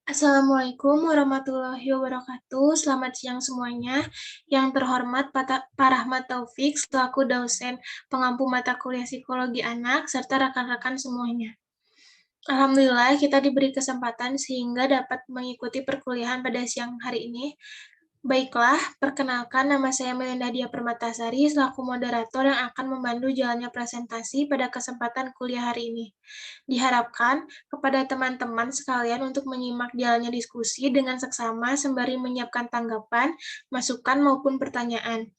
Assalamualaikum warahmatullahi wabarakatuh. Selamat siang semuanya. Yang terhormat Pak Rahmat Taufik selaku dosen pengampu mata kuliah psikologi anak serta rekan-rekan semuanya. Alhamdulillah kita diberi kesempatan sehingga dapat mengikuti perkuliahan pada siang hari ini. Baiklah, perkenalkan nama saya Melinda Dia Permatasari selaku moderator yang akan membantu jalannya presentasi pada kesempatan kuliah hari ini. Diharapkan kepada teman-teman sekalian untuk menyimak jalannya diskusi dengan seksama sembari menyiapkan tanggapan, masukan maupun pertanyaan.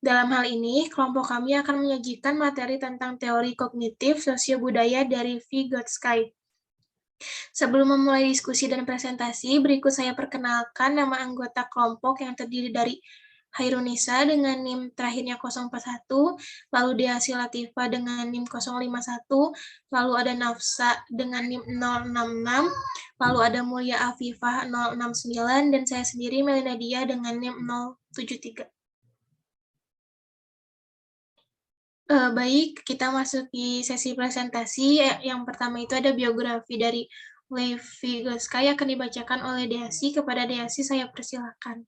Dalam hal ini, kelompok kami akan menyajikan materi tentang teori kognitif sosiobudaya dari Vygotsky. Sebelum memulai diskusi dan presentasi, berikut saya perkenalkan nama anggota kelompok yang terdiri dari Hairunisa dengan NIM terakhirnya 041, lalu Deasi Latifa dengan NIM 051, lalu ada Nafsa dengan NIM 066, lalu ada Mulia Afifah 069, dan saya sendiri Melina Dia dengan NIM 073. Baik, kita masuk di sesi presentasi. Yang pertama itu ada biografi dari Lev Vygotsky akan dibacakan oleh Deasi. Kepada Deasi saya persilakan.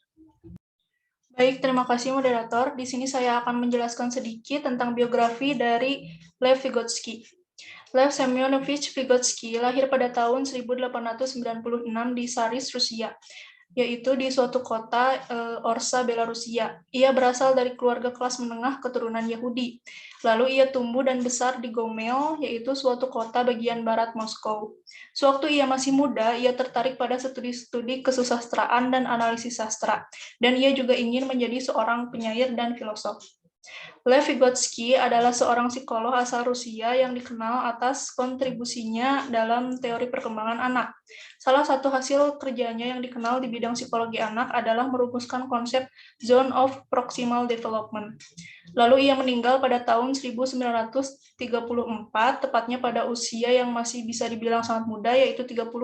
Baik, terima kasih moderator. Di sini saya akan menjelaskan sedikit tentang biografi dari Lev Vygotsky. Lev Semyonovich Vygotsky lahir pada tahun 1896 di Saris, Rusia, yaitu di suatu kota Orsa, Belarusia. Ia berasal dari keluarga kelas menengah keturunan Yahudi. Lalu ia tumbuh dan besar di Gomel, yaitu suatu kota bagian barat Moskow. Sewaktu ia masih muda, ia tertarik pada studi-studi kesusastraan dan analisis sastra, dan ia juga ingin menjadi seorang penyair dan filosof. Lev Vygotsky adalah seorang psikolog asal Rusia yang dikenal atas kontribusinya dalam teori perkembangan anak. Salah satu hasil kerjanya yang dikenal di bidang psikologi anak adalah merumuskan konsep zone of proximal development. Lalu ia meninggal pada tahun 1934, tepatnya pada usia yang masih bisa dibilang sangat muda, yaitu 38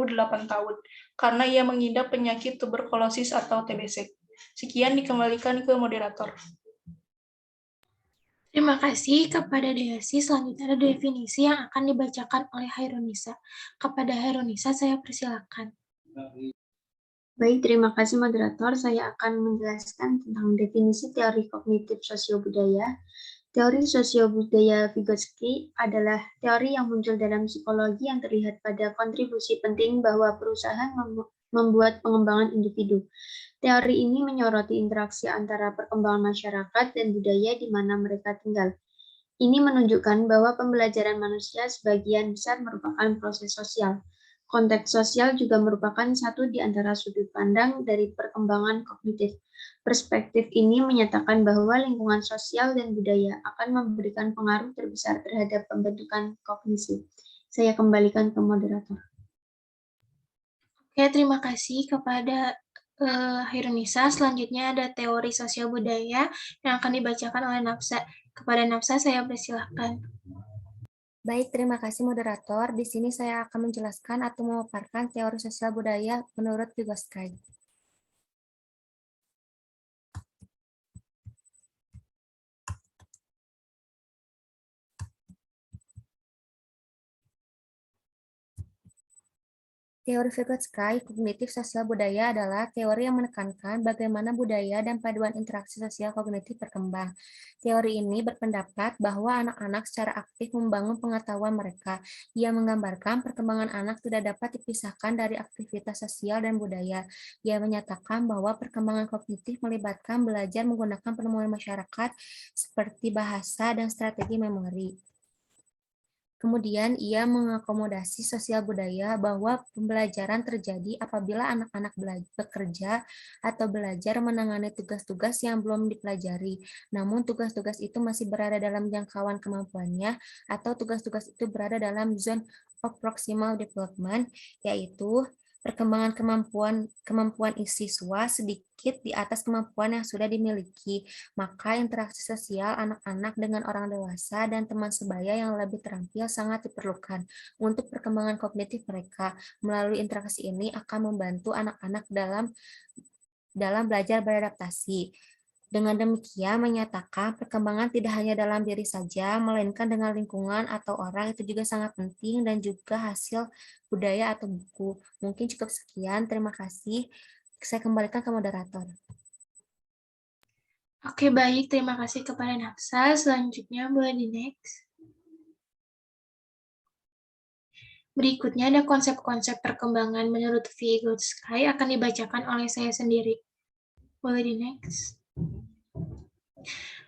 tahun, karena ia mengidap penyakit tuberkulosis atau TBC. Sekian, dikembalikan ke moderator. Terima kasih kepada Deasi. Selanjutnya ada definisi yang akan dibacakan oleh Hairunisa. Kepada Hairunisa saya persilakan. Baik, terima kasih moderator. Saya akan menjelaskan tentang definisi teori kognitif sosiobudaya. Teori sosiobudaya Vygotsky adalah teori yang muncul dalam psikologi yang terlihat pada kontribusi penting bahwa perusahaan membuat pengembangan individu. Teori ini menyoroti interaksi antara perkembangan masyarakat dan budaya di mana mereka tinggal. Ini menunjukkan bahwa pembelajaran manusia sebagian besar merupakan proses sosial. Konteks sosial juga merupakan satu di antara sudut pandang dari perkembangan kognitif. Perspektif ini menyatakan bahwa lingkungan sosial dan budaya akan memberikan pengaruh terbesar terhadap pembentukan kognisi. Saya kembalikan ke moderator. Oke, terima kasih kepada Hairunisa. Selanjutnya ada teori sosial budaya yang akan dibacakan oleh Nafsa. Kepada Nafsa saya persilakan. Baik, terima kasih moderator. Di sini saya akan menjelaskan atau memaparkan teori sosial budaya menurut Vygotsky. Teori Vygotsky, kognitif sosial budaya adalah teori yang menekankan bagaimana budaya dan paduan interaksi sosial kognitif berkembang. Teori ini berpendapat bahwa anak-anak secara aktif membangun pengetahuan mereka. Ia menggambarkan perkembangan anak tidak dapat dipisahkan dari aktivitas sosial dan budaya. Ia menyatakan bahwa perkembangan kognitif melibatkan belajar menggunakan penemuan masyarakat seperti bahasa dan strategi memori. Kemudian ia mengakomodasi sosial budaya bahwa pembelajaran terjadi apabila anak-anak bekerja atau belajar menangani tugas-tugas yang belum dipelajari, namun tugas-tugas itu masih berada dalam jangkauan kemampuannya atau tugas-tugas itu berada dalam zone of proximal development, yaitu perkembangan kemampuan siswa sedikit di atas kemampuan yang sudah dimiliki, maka interaksi sosial anak-anak dengan orang dewasa dan teman sebaya yang lebih terampil sangat diperlukan untuk perkembangan kognitif mereka. Melalui interaksi ini akan membantu anak-anak dalam belajar beradaptasi. Dengan demikian menyatakan perkembangan tidak hanya dalam diri saja, melainkan dengan lingkungan atau orang itu juga sangat penting dan juga hasil budaya atau buku. Mungkin cukup sekian, terima kasih. Saya kembalikan ke moderator. Oke, baik. Terima kasih kepada Nafsa. Selanjutnya boleh di next. Berikutnya ada konsep-konsep perkembangan menurut Vygotsky akan dibacakan oleh saya sendiri. Boleh di next.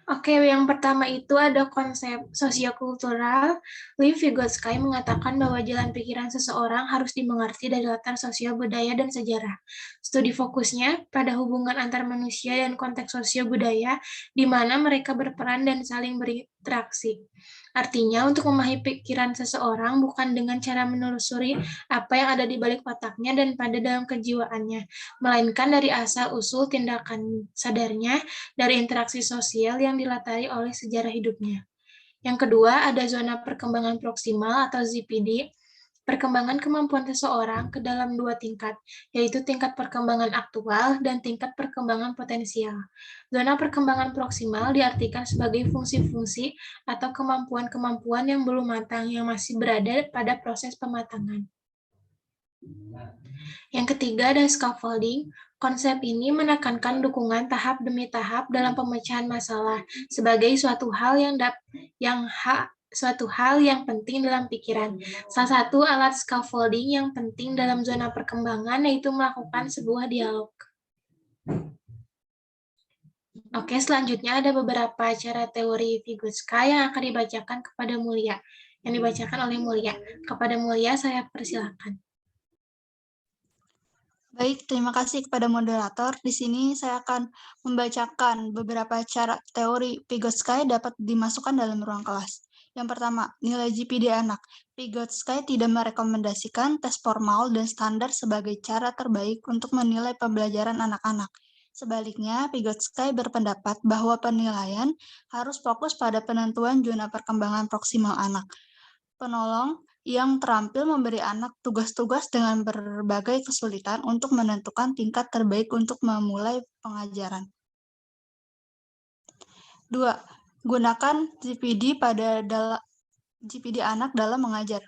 Oke, yang pertama itu ada konsep sosiokultural. Lev Vygotsky mengatakan bahwa jalan pikiran seseorang harus dimengerti dari latar sosial budaya dan sejarah. Studi fokusnya pada hubungan antar manusia dan konteks sosial budaya, di mana mereka berperan dan saling berinteraksi. Artinya, untuk memahami pikiran seseorang bukan dengan cara menelusuri apa yang ada di balik otaknya dan pada dalam kejiwaannya, melainkan dari asal-usul tindakan sadarnya, dari interaksi sosial yang dilatari oleh sejarah hidupnya. Yang kedua, ada zona perkembangan proksimal atau ZPD, perkembangan kemampuan seseorang ke dalam dua tingkat, yaitu tingkat perkembangan aktual dan tingkat perkembangan potensial. Zona perkembangan proksimal diartikan sebagai fungsi-fungsi atau kemampuan-kemampuan yang belum matang yang masih berada pada proses pematangan. Yang ketiga ada scaffolding. Konsep ini menekankan dukungan tahap demi tahap dalam pemecahan masalah sebagai suatu hal yang penting dalam pikiran. Salah satu alat scaffolding yang penting dalam zona perkembangan yaitu melakukan sebuah dialog. Oke, selanjutnya ada beberapa cara teori Vygotsky yang akan dibacakan kepada Mulia. Yang dibacakan oleh Mulia. Kepada Mulia saya persilakan. Baik, terima kasih kepada moderator. Di sini saya akan membacakan beberapa cara teori Vygotsky dapat dimasukkan dalam ruang kelas. Yang pertama, nilai GPD anak. Vygotsky tidak merekomendasikan tes formal dan standar sebagai cara terbaik untuk menilai pembelajaran anak-anak. Sebaliknya, Vygotsky berpendapat bahwa penilaian harus fokus pada penentuan zona perkembangan proksimal anak. Penolong yang terampil memberi anak tugas-tugas dengan berbagai kesulitan untuk menentukan tingkat terbaik untuk memulai pengajaran. 2. Gunakan GPD GPD anak dalam mengajar.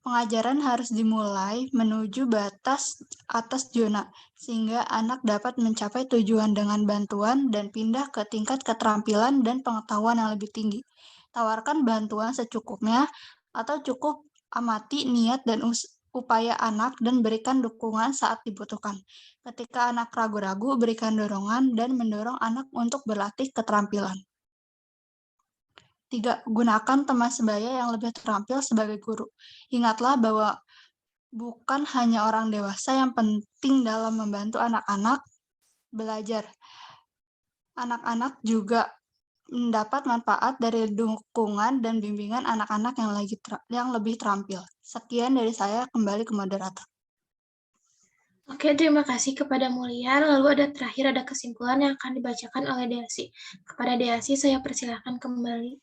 Pengajaran harus dimulai menuju batas atas zona, sehingga anak dapat mencapai tujuan dengan bantuan dan pindah ke tingkat keterampilan dan pengetahuan yang lebih tinggi. Tawarkan bantuan secukupnya atau cukup amati niat dan upaya anak dan berikan dukungan saat dibutuhkan. Ketika anak ragu-ragu, berikan dorongan dan mendorong anak untuk berlatih keterampilan. 3. Gunakan teman sebaya yang lebih terampil sebagai guru. Ingatlah bahwa bukan hanya orang dewasa yang penting dalam membantu anak-anak belajar. Anak-anak juga mendapat manfaat dari dukungan dan bimbingan anak-anak yang lebih terampil. Sekian dari saya, kembali ke moderator. Oke, terima kasih kepada Mulia. Lalu ada kesimpulan yang akan dibacakan oleh Deasi. Kepada Deasi, saya persilakan kembali.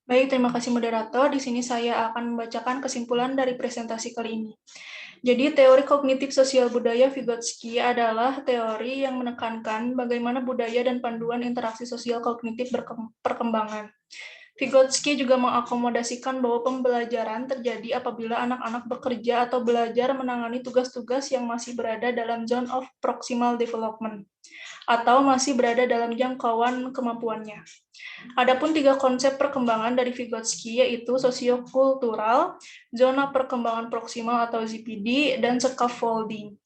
Baik, terima kasih moderator. Di sini saya akan membacakan kesimpulan dari presentasi kali ini. Jadi, teori kognitif sosial budaya Vygotsky adalah teori yang menekankan bagaimana budaya dan panduan interaksi sosial kognitif berkembang. Vygotsky juga mengakomodasikan bahwa pembelajaran terjadi apabila anak-anak bekerja atau belajar menangani tugas-tugas yang masih berada dalam zone of proximal development atau masih berada dalam jangkauan kemampuannya. Adapun 3 konsep perkembangan dari Vygotsky yaitu sosiokultural, zona perkembangan proksimal atau ZPD, dan scaffolding.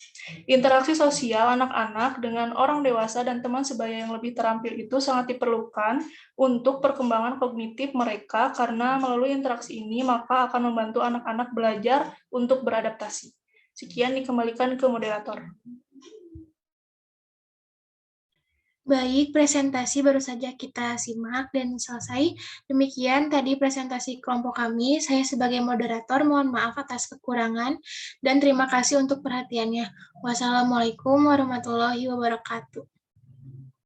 Interaksi sosial anak-anak dengan orang dewasa dan teman sebaya yang lebih terampil itu sangat diperlukan untuk perkembangan kognitif mereka karena melalui interaksi ini maka akan membantu anak-anak belajar untuk beradaptasi. Sekian dikembalikan ke moderator. Baik, presentasi baru saja kita simak dan selesai. Demikian tadi presentasi kelompok kami. Saya sebagai moderator mohon maaf atas kekurangan dan terima kasih untuk perhatiannya. Wassalamualaikum warahmatullahi wabarakatuh.